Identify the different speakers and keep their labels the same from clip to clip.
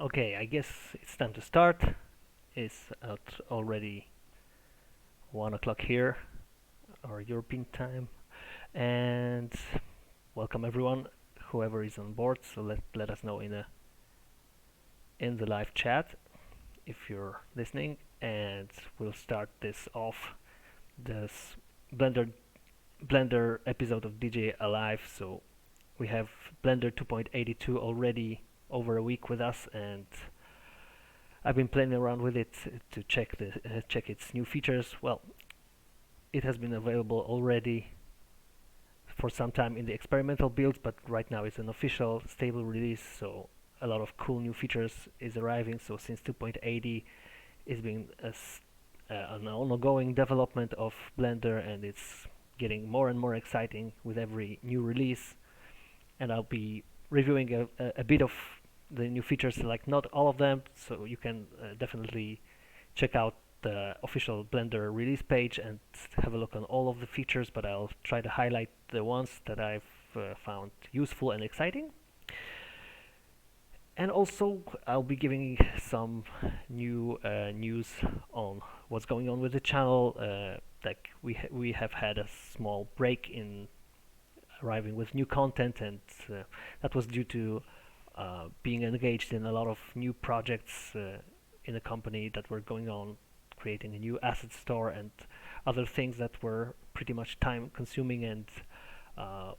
Speaker 1: Okay, I guess it's time to start. It's already 1 o'clock here, our European time, and welcome everyone, whoever is on board. So let us know in the live chat if you're listening, and we'll start this off this Blender Blender episode of DJ Alive. So we have Blender 2.82 already over a week with us, and I've been playing around with it to check its new features. Well, it has been available already for some time in the experimental builds, but right now it's an official stable release. So a lot of cool new features is arriving. So since 2.80, it's been an ongoing development of Blender, and it's getting more and more exciting with every new release. And I'll be reviewing a bit of the new features, like not all of them, so you can definitely check out the official Blender release page and have a look on all of the features, but I'll try to highlight the ones that I've found useful and exciting. And also, I'll be giving some new news on what's going on with the channel. Like we have had a small break in arriving with new content, and that was due to being engaged in a lot of new projects in the company that were going on, creating a new asset store and other things that were pretty much time consuming. And uh,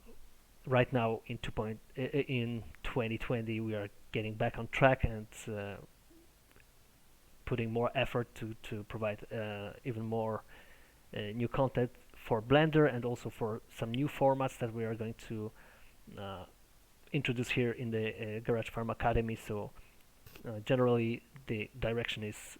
Speaker 1: right now in 2020, we are getting back on track and putting more effort to provide even more new content for Blender, and also for some new formats that we are going to uh, introduce here in the Garage Farm Academy. So generally, the direction is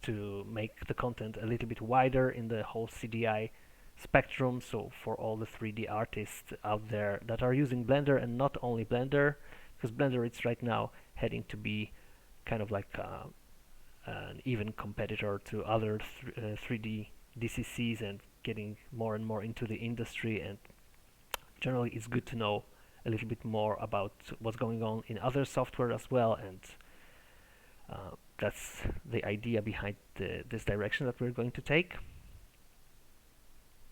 Speaker 1: to make the content a little bit wider in the whole CGI spectrum. So for all the 3D artists out there that are using Blender, and not only Blender, because Blender is right now heading to be kind of like an even competitor to other 3D DCCs, and getting more and more into the industry. And generally, it's good to know a little bit more about what's going on in other software as well. And that's the idea behind this direction that we're going to take.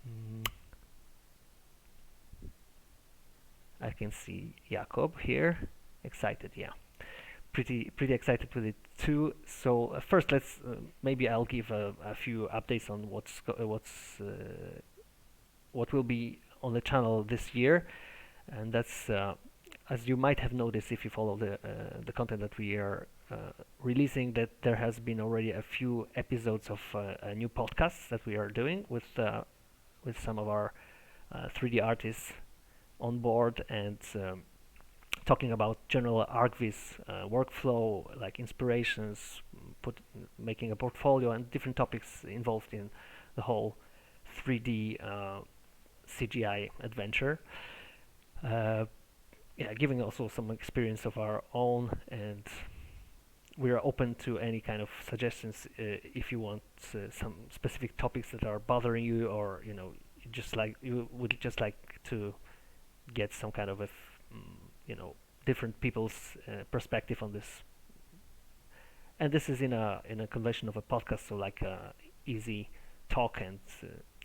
Speaker 1: Mm, I can see Jakob here, excited. Yeah, pretty excited with it too. So first, let's maybe I'll give a few updates on what will be on the channel this year, and that's as you might have noticed if you follow the content that we are releasing, that there has been already a few episodes of new podcasts that we are doing with some of our 3D artists on board, and talking about general ArcViz workflow, like inspirations, making a portfolio, and different topics involved in the whole 3D CGI adventure. Uh, yeah, giving also some experience of our own, and we are open to any kind of suggestions if you want some specific topics that are bothering you, or you would just like to get some kind of different people's perspective on this. And this is in a convention of a podcast, so like easy talk, and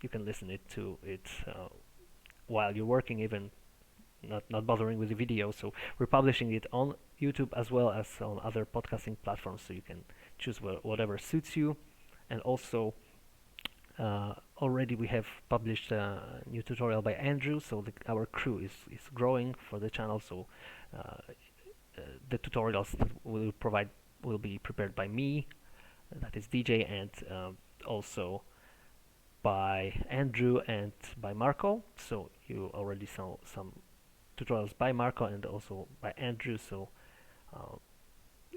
Speaker 1: you can listen it to it while you're working, even not bothering with the video. So we're publishing it on YouTube as well as on other podcasting platforms, so you can choose whatever suits you. And also, already we have published a new tutorial by Andrew, so our crew is growing for the channel. So the tutorials that we'll provide will be prepared by me, that is DJ, and also by Andrew and by Marco. So you already saw some tutorials by Marco and also by Andrew. So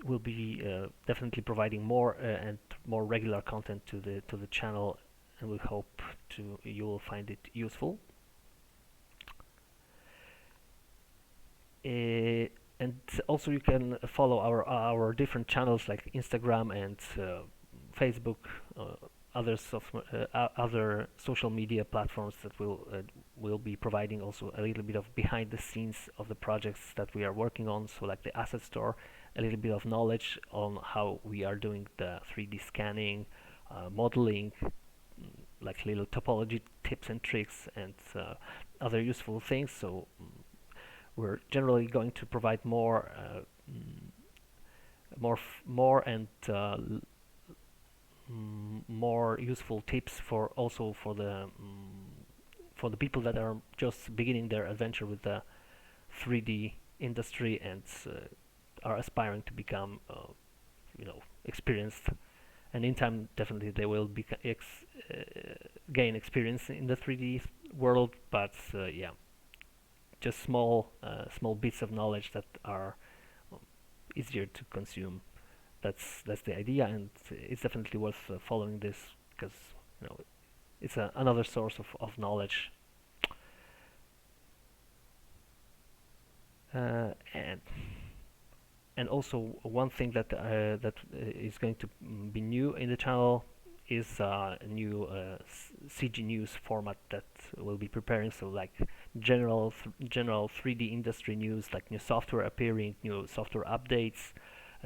Speaker 1: we'll be definitely providing more and more regular content to the channel, and we hope you will find it useful. And also, you can follow our different channels like Instagram and Facebook. other social media platforms that will be providing also a little bit of behind the scenes of the projects that we are working on. So like the asset store, a little bit of knowledge on how we are doing the 3D scanning, modeling, like little topology tips and tricks, and other useful things. So we're generally going to provide more and more useful tips for also for the people that are just beginning their adventure with the 3D industry and are aspiring to become experienced, and in time definitely they will gain experience in the 3D world, but yeah, just small bits of knowledge that are easier to consume. That's the idea, and it's definitely worth following this because it's another source of knowledge. And also one thing that is going to be new in the channel is a new CG news format that we'll be preparing. So like general 3D industry news, like new software appearing, new software updates,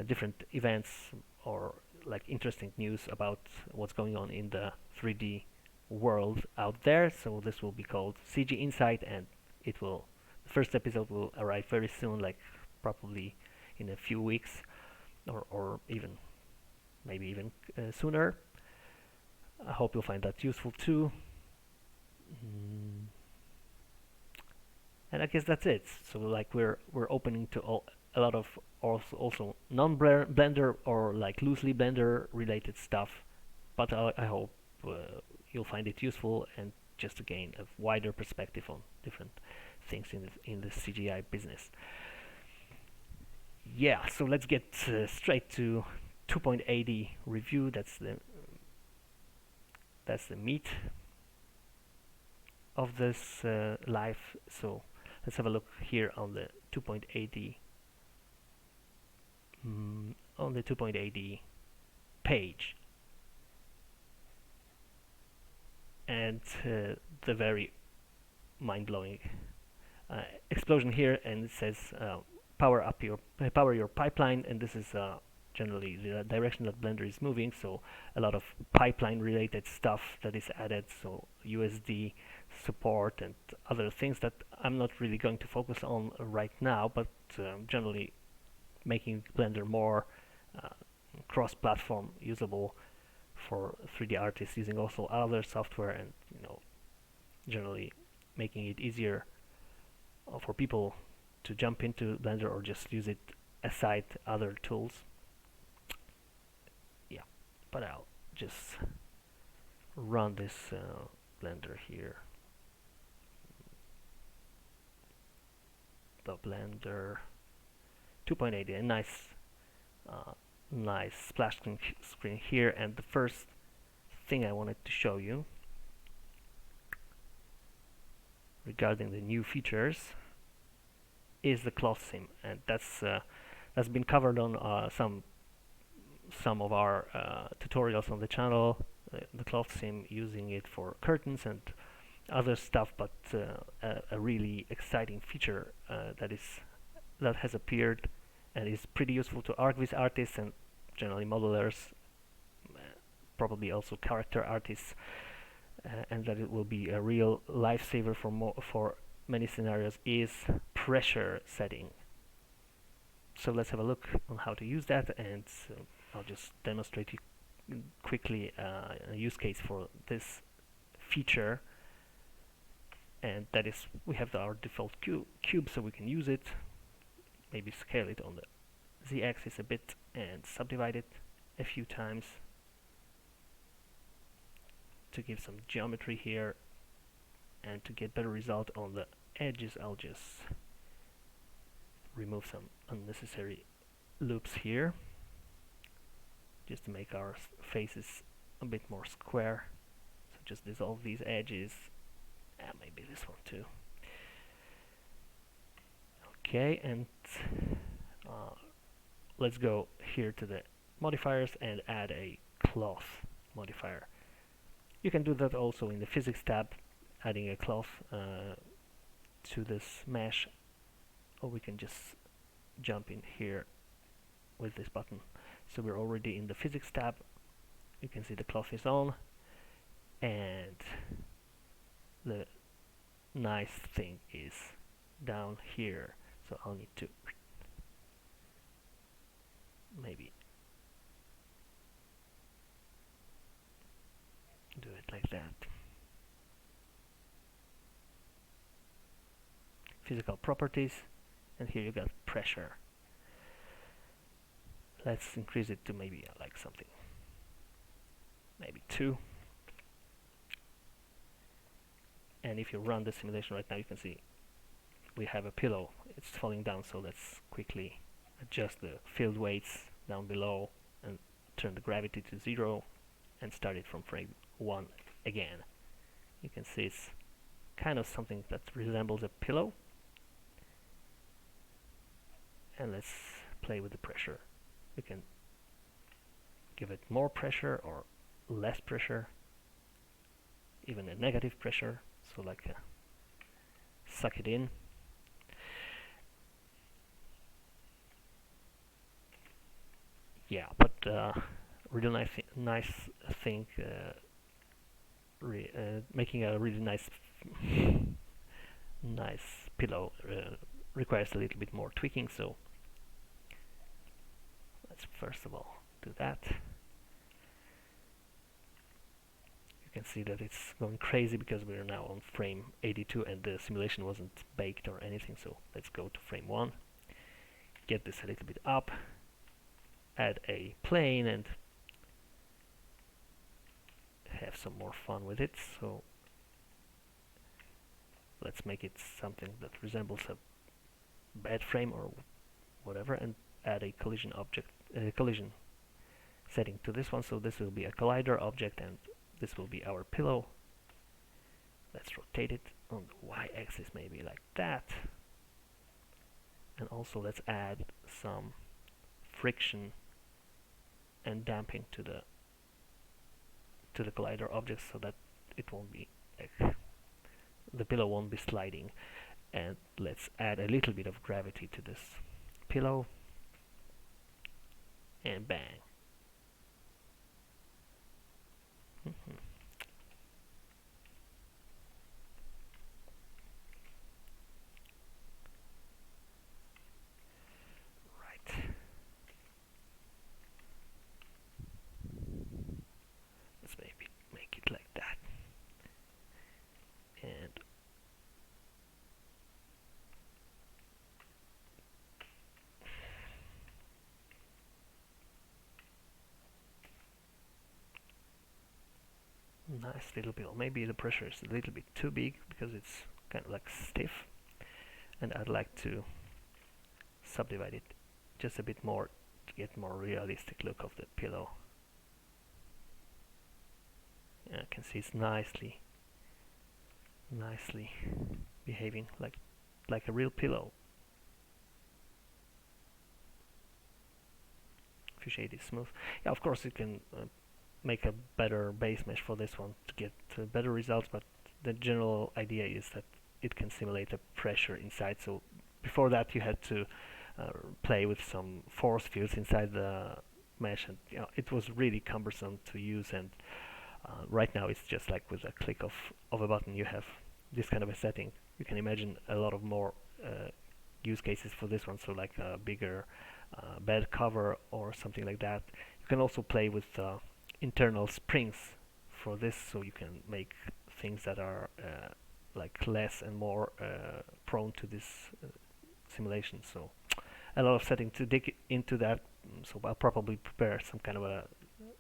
Speaker 1: different events, or like interesting news about what's going on in the 3D world out there. So this will be called CG Insight, and the first episode will arrive very soon, like probably in a few weeks, or even maybe even sooner. I hope you'll find that useful too. Mm, and I guess that's it. So like we're opening to a lot of also non-Blender or like loosely Blender related stuff, but I hope you'll find it useful and just to gain a wider perspective on different things in the CGI business. Yeah, so let's get straight to 2.80 review. That's the meat of this live. So let's have a look here on the 2.80 page, and the very mind-blowing explosion here, and it says power your pipeline, and this is generally the direction that Blender is moving. So a lot of pipeline related stuff that is added, so USD support and other things that I'm not really going to focus on right now, but generally making Blender more uh, cross-platform usable for 3D artists using also other software, and generally making it easier for people to jump into Blender or just use it aside other tools. Yeah, but I'll just run this Blender here. The Blender 2.80, a nice splash screen here, and the first thing I wanted to show you regarding the new features is the cloth sim, and that's been covered on some of our tutorials on the channel. The cloth sim, using it for curtains and other stuff, but a really exciting feature that has appeared and is pretty useful to ArcViz artists and generally modelers, probably also character artists, and that it will be a real lifesaver for many scenarios, is pressure setting. So let's have a look on how to use that, and I'll just demonstrate you quickly a use case for this feature, and that is we have our default cube, so we can use it, maybe scale it on the z-axis a bit and subdivide it a few times to give some geometry here, and to get better result on the edges I'll just remove some unnecessary loops here just to make our faces a bit more square. So just dissolve these edges, and maybe this one too. Okay, and let's go here to the modifiers and add a cloth modifier. You can do that also in the physics tab, adding a cloth to this mesh, or we can just jump in here with this button. So we're already in the physics tab. You can see the cloth is on, and the nice thing is down here. So I'll need to maybe do it like that. Physical properties, and here you got pressure. Let's increase it to maybe like something, maybe 2. And if you run the simulation right now, you can see we have a pillow. It's falling down, so let's quickly adjust the field weights down below and turn the gravity to 0 and start it from frame 1 again. You can see it's kind of something that resembles a pillow. And let's play with the pressure. We can give it more pressure or less pressure, even a negative pressure, so like suck it in. Yeah, but really nice thing, making a really nice pillow requires a little bit more tweaking, so let's first of all do that. You can see that it's going crazy because we are now on frame 82 and the simulation wasn't baked or anything, so let's go to frame 1, get this a little bit up, add a plane and have some more fun with it. So let's make it something that resembles a bed frame or whatever, and add a collision setting to this one. So this will be a collider object and this will be our pillow. Let's rotate it on the y-axis, maybe like that. And also let's add some friction and damping to the collider object, so that it won't be like the pillow won't be sliding. And let's add a little bit of gravity to this pillow, and bang. Right. Let's maybe make it like that. And nice little pillow. Maybe the pressure is a little bit too big because it's kind of like stiff, and I'd like to subdivide it just a bit more to get more realistic look of the pillow. And I can see it's nicely behaving like a real pillow. If you shade it smooth, yeah, of course you can make a better base mesh for this one to get better results, but the general idea is that it can simulate a pressure inside. So before that you had to play with some force fields inside the mesh, and it was really cumbersome to use. And right now it's just like with a click of a button you have this kind of a setting. You can imagine a lot of more use cases for this one, so like a bigger bed cover or something like that. You can also play with internal springs for this, so you can make things that are like less and more prone to this simulation. So a lot of setting to dig into that, so I'll probably prepare some kind of a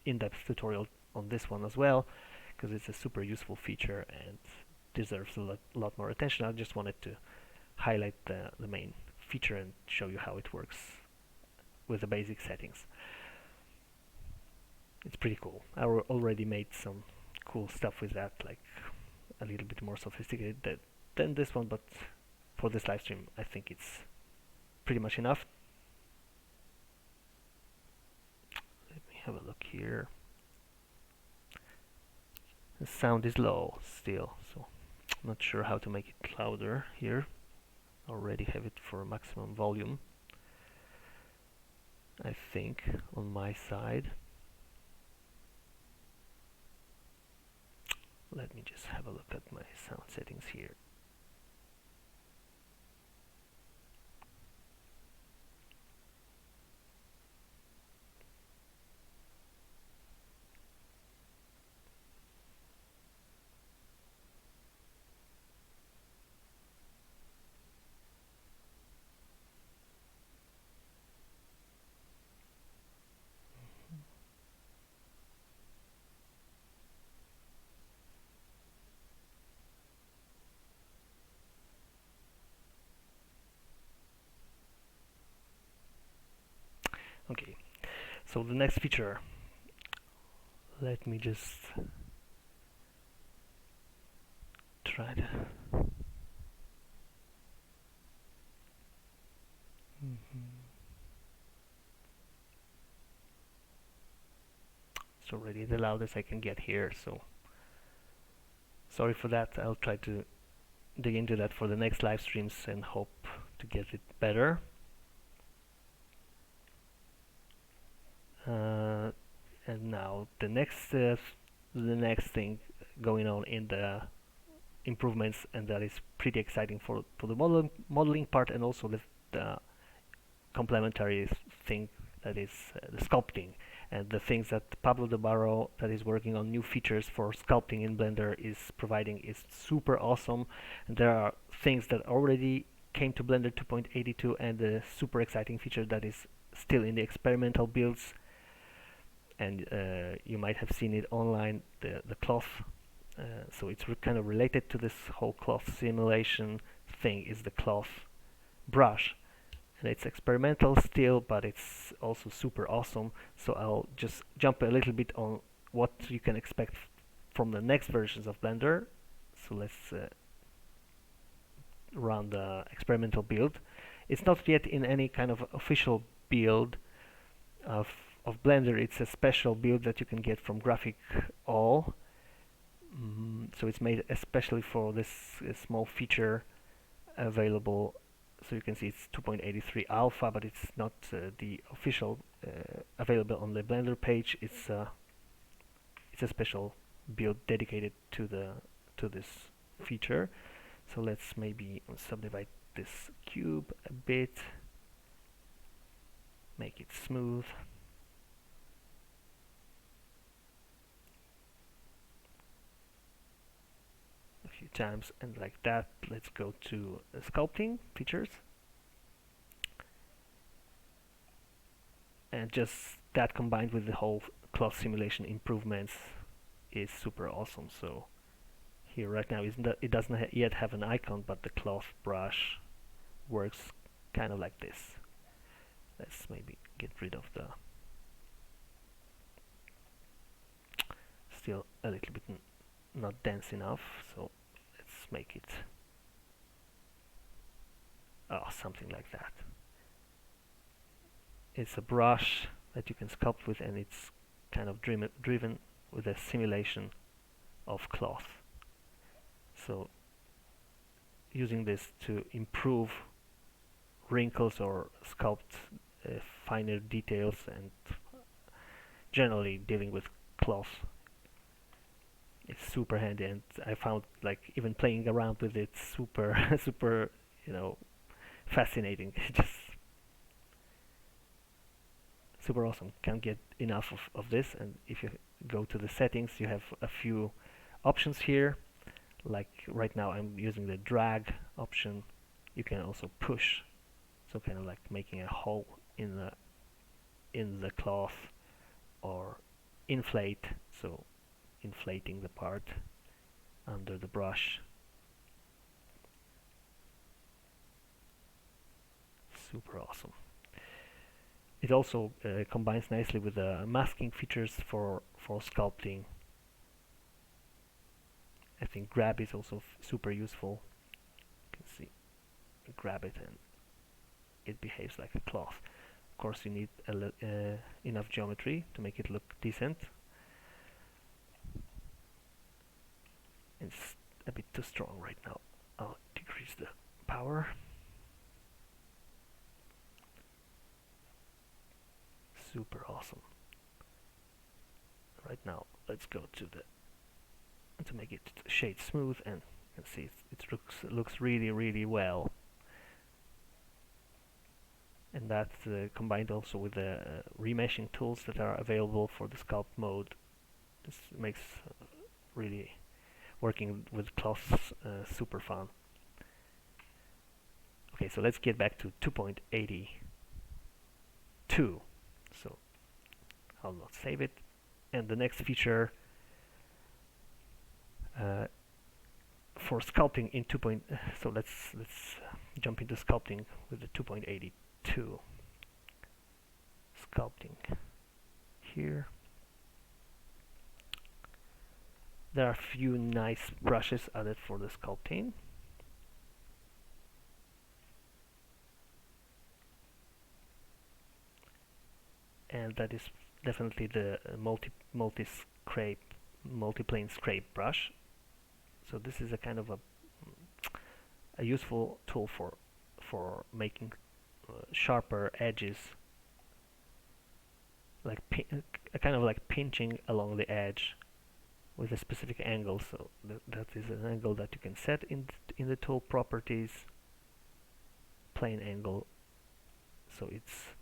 Speaker 1: in-depth tutorial on this one as well, because it's a super useful feature and deserves a lot more attention. I just wanted to highlight the main feature and show you how it works with the basic settings. It's pretty cool. I already made some cool stuff with that, like a little bit more sophisticated than this one, but for this live stream I think it's pretty much enough. Let me have a look here. The sound is low still, so I'm not sure how to make it louder here. Already have it for maximum volume, I think, on my side. Let me just have a look at my sound settings here. Okay, so the next feature, let me just try to it's already the loudest I can get here, so sorry for that. I'll try to dig into that for the next live streams and hope to get it better. And now the next thing going on in the improvements, and that is pretty exciting for the modeling part, and also the complementary thing, that is the sculpting, and the things that Pablo de Barro, that is working on new features for sculpting in Blender, is providing is super awesome. And there are things that already came to Blender 2.82, and the super exciting feature that is still in the experimental builds, and you might have seen it online, the cloth. So it's kind of related to this whole cloth simulation thing, is the cloth brush, and it's experimental still, but it's also super awesome. So I'll just jump a little bit on what you can expect from the next versions of Blender. So let's run the experimental build. It's not yet in any kind of official build of Blender. It's a special build that you can get from Graphic All. So it's made especially for this small feature available. So you can see it's 2.83 alpha, but it's not the official available on the Blender page. It's a special build dedicated to this feature. So let's maybe subdivide this cube a bit, make it smooth. A few times, and like that. Let's go to sculpting features, and just that combined with the whole cloth simulation improvements is super awesome. So here right now it doesn't yet have an icon, but the cloth brush works kind of like this. Let's maybe get rid of the still a little bit not dense enough, so let's make it something like that. It's a brush that you can sculpt with, and it's kind of driven with a simulation of cloth. So using this to improve wrinkles or sculpt finer details, and generally dealing with cloth, it's super handy. And I found, like, even playing around with it super super, fascinating. Just super awesome. Can't get enough of this. And if you go to the settings, you have a few options here. Like right now I'm using the drag option. You can also push, so kind of like making a hole in the cloth, or inflate, so inflating the part under the brush. Super awesome. It also combines nicely with the masking features for sculpting. I think grab is also super useful. You can see, grab it and it behaves like a cloth. Of course, you need enough geometry to make it look decent. It's a bit too strong right now. I'll decrease the power. Super awesome. Right now, let's go to make it shade smooth, and you can see it looks really well. And that's combined also with the remeshing tools that are available for the sculpt mode. This makes really working with cloths super fun. Okay, so let's get back to 2.82. So I'll not save it. And the next feature for sculpting in 2. So let's jump into sculpting with the 2.82. Sculpting here. There are a few nice brushes added for the sculpting. And that is definitely the multi-plane scrape brush. So this is a kind of a useful tool for making sharper edges, like kind of like pinching along the edge with a specific angle. So that is an angle that you can set in the tool properties, plane angle, so it's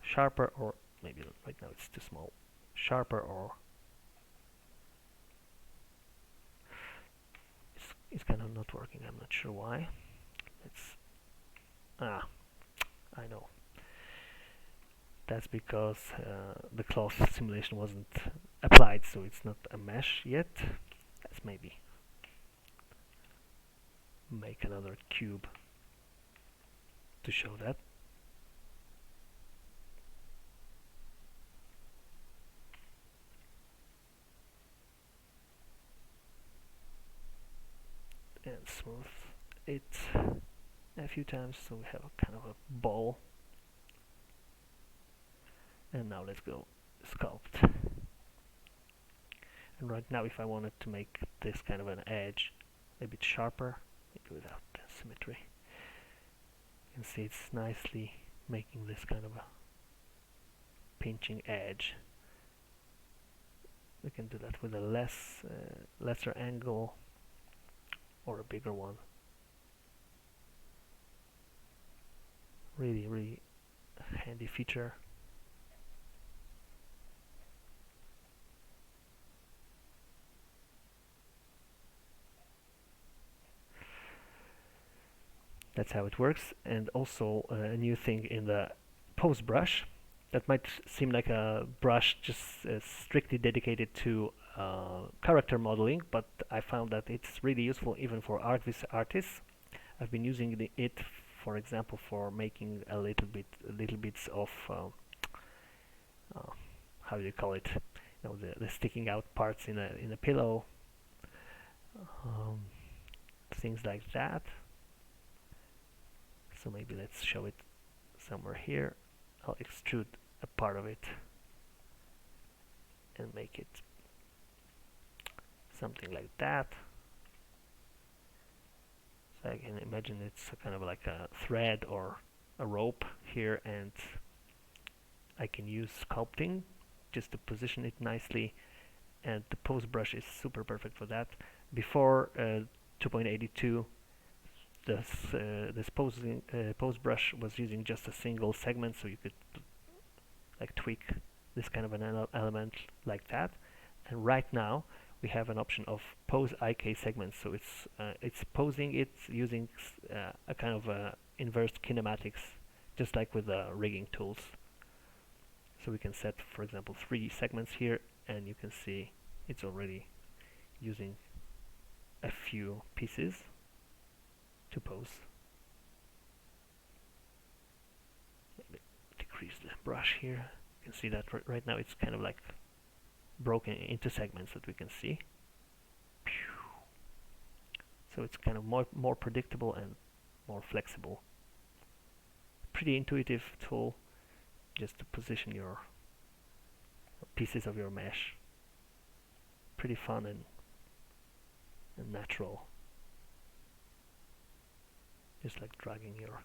Speaker 1: sharper, or maybe right now it's too small, sharper, or it's kind of not working. I'm not sure why. I know. That's because the cloth simulation wasn't applied, so it's not a mesh yet. Let's maybe make another cube to show that. And smooth it a few times so we have a kind of a ball. And now let's go sculpt. And right now, if I wanted to make this kind of an edge a bit sharper, maybe without the symmetry, you can see it's nicely making this kind of a pinching edge. We can do that with a lesser angle or a bigger one. Really handy feature. That's how it works. And also a new thing in the pose brush that might seem like a brush just strictly dedicated to character modeling, but I found that it's really useful even for artists. I've been using it, for example, for making little bits of how do you call it? You know, the sticking out parts in a pillow, things like that. So maybe let's show it somewhere here. I'll extrude a part of it and make it something like that. So I can imagine it's kind of like a thread or a rope here, and I can use sculpting just to position it nicely, and the pose brush is super perfect for that. Before 2.82, this pose brush was using just a single segment, so you could like tweak this kind of an element like that. And right now we have an option of pose IK segments, so it's posing it using a kind of inverse kinematics, just like with the rigging tools. So we can set, for example, 3 segments here, and you can see it's already using a few pieces to pose. Decrease the brush here. You can see that right now it's kind of like broken into segments that we can see. So it's kind of more predictable and more flexible. Pretty intuitive tool just to position your pieces of your mesh. Pretty fun and and natural, just like dragging your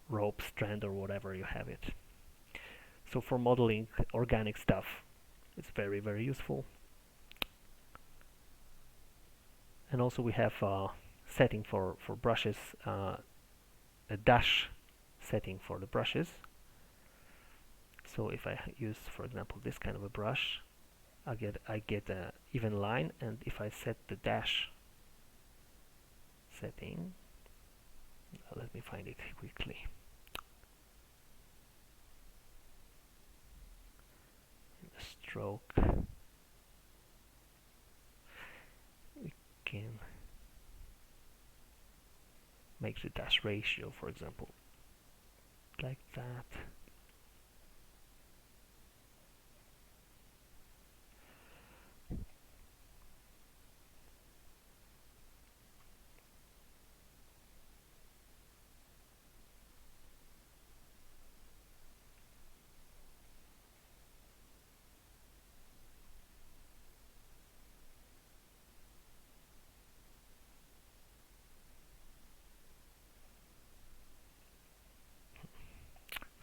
Speaker 1: rope strand or whatever you have it. So for modeling organic stuff, it's very, very useful. And also we have a setting for brushes, a dash setting for the brushes. So if I use, for example, this kind of a brush, I get a even line, and if I set the dash setting, let me find it quickly. In the stroke, we can make the dash ratio, for example, like that.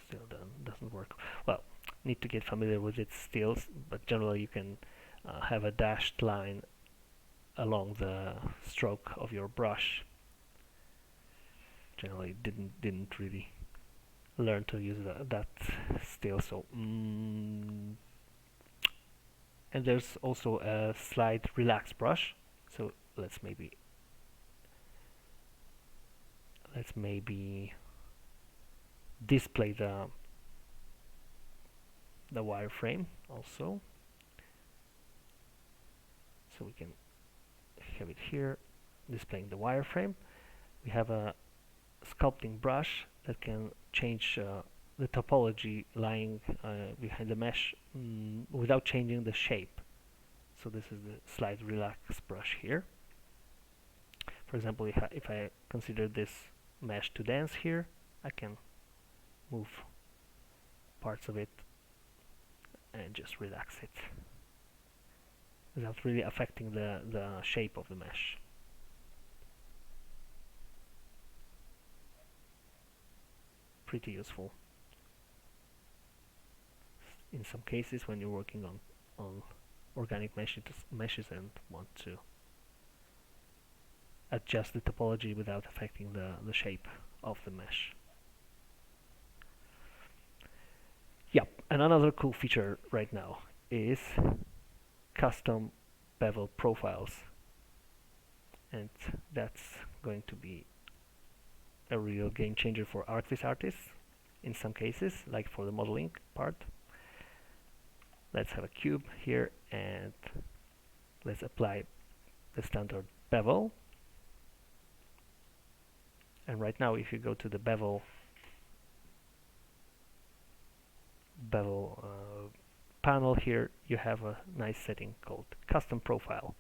Speaker 1: Still doesn't work. Well, need to get familiar with it still, but generally you can have a dashed line along the stroke of your brush. Generally didn't really learn to use that still. So and there's also a slide relax brush. So let's maybe display the wireframe also. So we can have it here displaying the wireframe. We have a sculpting brush that can change the topology lying behind the mesh without changing the shape. So this is the slide relax brush here. For example, if I consider this mesh to dance here, I can move parts of it and just relax it without really affecting the shape of the mesh. Pretty useful in some cases when you're working on organic meshes and want to adjust the topology without affecting the shape of the mesh. Yep, and another cool feature right now is custom bevel profiles, and that's going to be a real game changer for ArchViz artists in some cases, like for the modeling part. Let's have a cube here and let's apply the standard bevel. And right now, if you go to the bevel panel here, you have a nice setting called custom profile.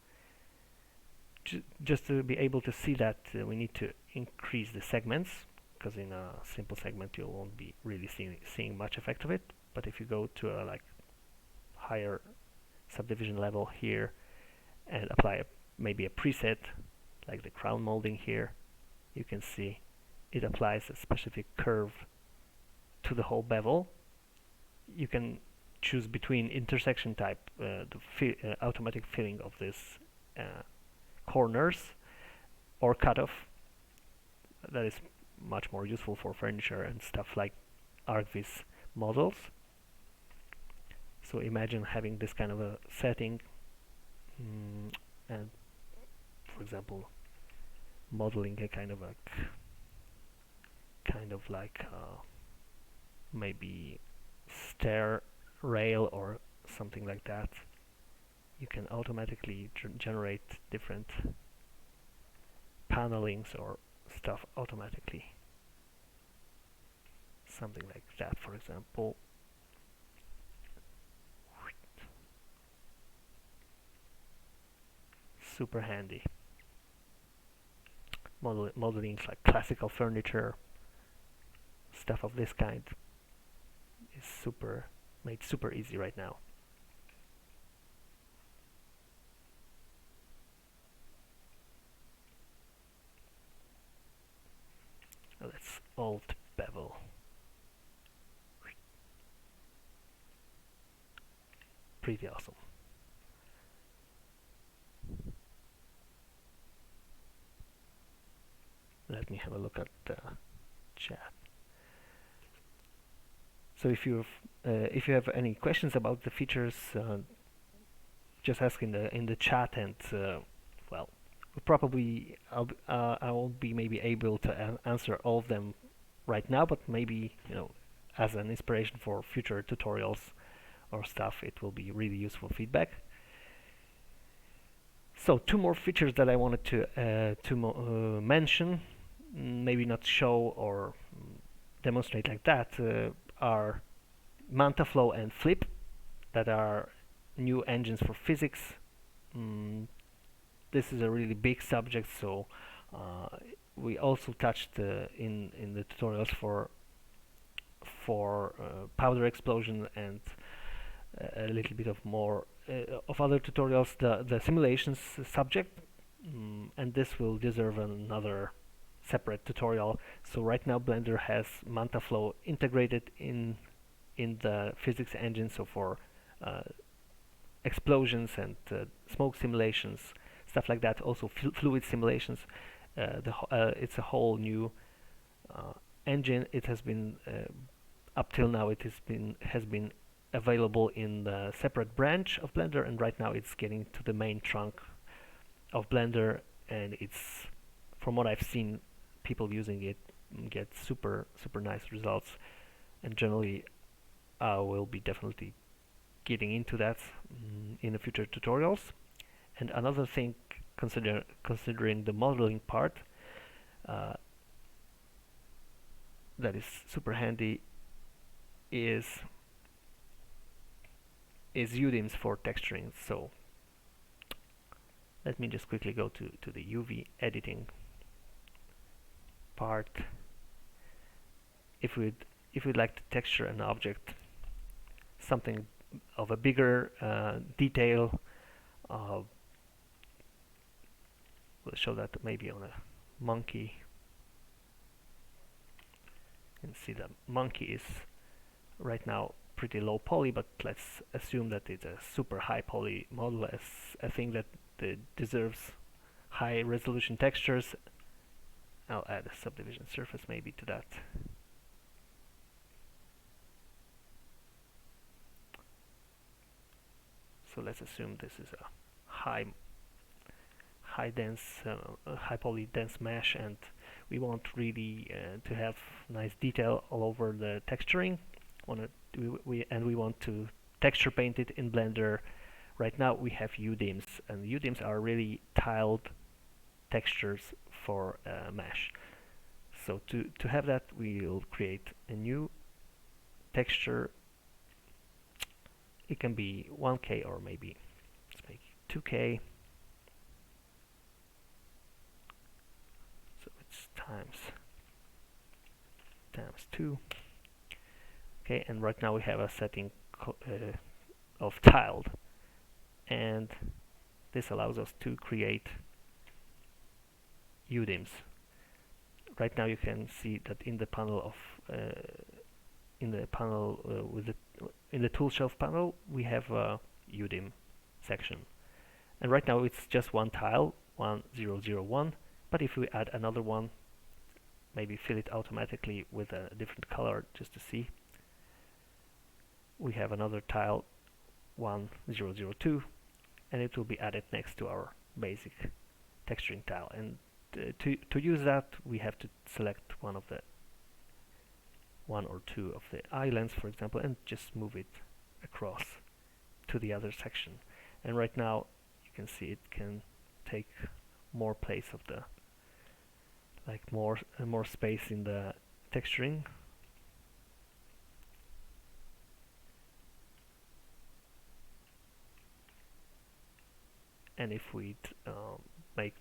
Speaker 1: Just to be able to see that, we need to increase the segments, because in a simple segment you won't be really seeing much effect of it. But if you go to a higher subdivision level here and apply maybe a preset like the crown molding here, you can see it applies a specific curve to the whole bevel. You can choose between intersection type, the automatic filling of this corners, or cutoff. That is much more useful for furniture and stuff like ArchViz models. So imagine having this kind of a setting and, for example, modeling a kind of maybe stair rail or something like that. You can automatically generate different panelings or stuff automatically. Something like that, for example. Super handy. Modeling like classical furniture, stuff of this kind is made super easy right now. Alt bevel. Pretty awesome. Let me have a look at the chat. So if you have any questions about the features, just ask in the chat, and well, probably I won't be maybe able to answer all of them right now, but maybe as an inspiration for future tutorials or stuff, it will be really useful feedback. So two more features that I wanted to mention, maybe not show or demonstrate like that, are MantaFlow and Flip, that are new engines for physics. This is a really big subject, so we also touched in the tutorials for powder explosion and a little bit of more of other tutorials, the simulations subject, and this will deserve another separate tutorial. So right now Blender has MantaFlow integrated in the physics engine, so for explosions and smoke simulations, stuff like that, also fluid simulations. It's a whole new engine. It has been up till now it has been available in the separate branch of Blender, and right now it's getting to the main trunk of Blender, and it's, from what I've seen, people using it get super nice results, and generally I will be definitely getting into that in the future tutorials. And another thing, considering the modeling part, that is super handy is UDIMs for texturing. So let me just quickly go to the UV editing part. If we'd like to texture an object, something of a bigger detail, we'll show that maybe on a monkey. You can see the monkey is right now pretty low poly, but let's assume that it's a super high poly model, as a thing that deserves high resolution textures. I'll add a subdivision surface maybe to that. So let's assume this is a high poly dense mesh, and we want really to have nice detail all over the texturing. We want to texture paint it in Blender. Right now we have UDIMs, and UDIMs are really tiled textures for mesh. So to have that, we'll create a new texture. It can be 1K, or maybe let's make it 2K. So it's times 2. Okay, and right now we have a setting of tiled, and this allows us to create UDIMs. Right now you can see that in the panel of in the tool shelf panel we have a UDIM section, and right now it's just one tile, 1001. But if we add another one, maybe fill it automatically with a different color just to see, we have another tile 1002, and it will be added next to our basic texturing tile. And to use that, we have to select one or two of the islands, for example, and just move it across to the other section. And right now you can see it can take more place of the, like more space in the texturing. And if we make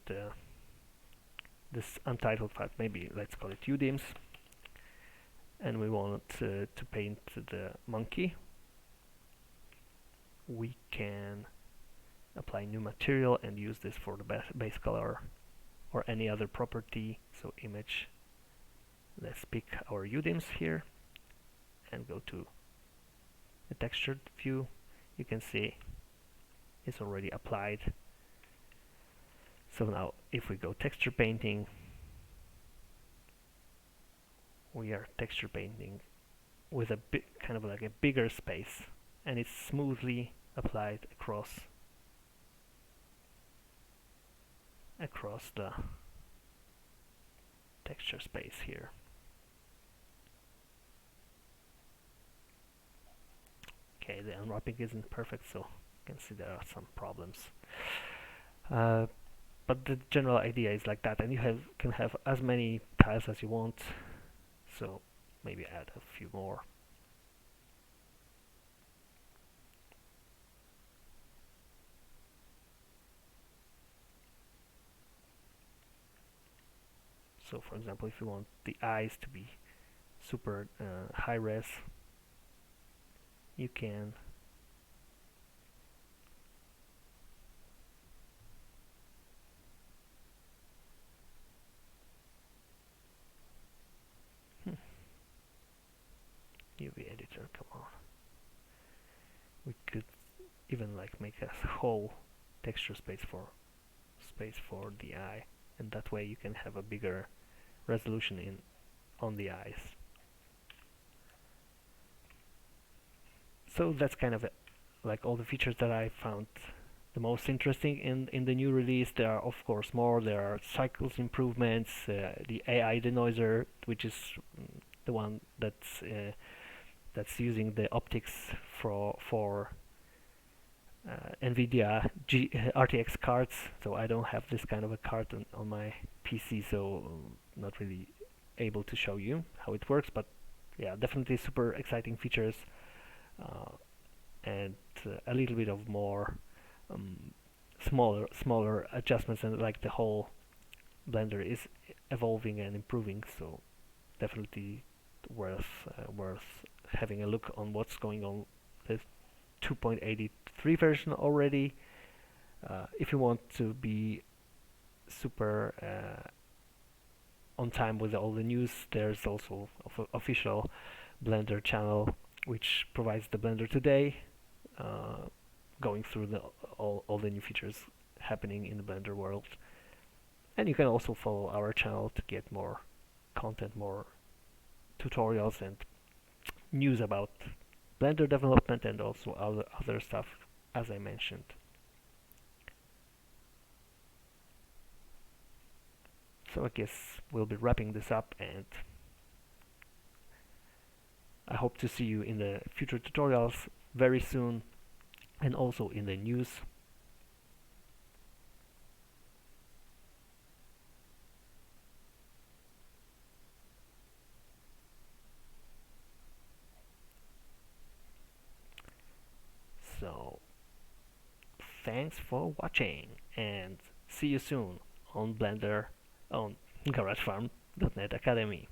Speaker 1: this untitled file, maybe let's call it UDIMs, and we want to paint the monkey, we can apply new material and use this for the base color or any other property. So image Let's pick our UDIMs here and go to the textured view. You can see it's already applied. So now if we go texture painting, we are texture painting with a kind of like a bigger space, and it's smoothly applied across the texture space here. Okay, the unwrapping isn't perfect, so you can see there are some problems. But the general idea is like that, and you can have as many tiles as you want. So maybe add a few more. So for example, if you want the eyes to be super high res, you can UV editor, come on. We could even like make a whole texture space for the eye, and that way you can have a bigger resolution on the eyes. So that's kind of like all the features that I found the most interesting in the new release. There are of course more. There are cycles improvements, the AI denoiser, which is the one that's using the optics for NVIDIA RTX cards. So I don't have this kind of a card on my PC, so not really able to show you how it works. But yeah, definitely super exciting features, and a little bit of more smaller adjustments, and like the whole Blender is evolving and improving. So definitely worth having a look on what's going on with 2.83 version already. If you want to be super on time with all the news, there's also official Blender channel which provides the Blender Today, going through all the new features happening in the Blender world. And you can also follow our channel to get more content, more tutorials and news about Blender development, and also other stuff as I mentioned. So I guess we'll be wrapping this up, and I hope to see you in the future tutorials very soon, and also in the news. So thanks for watching, and see you soon on Blender on GarageFarm.net Academy.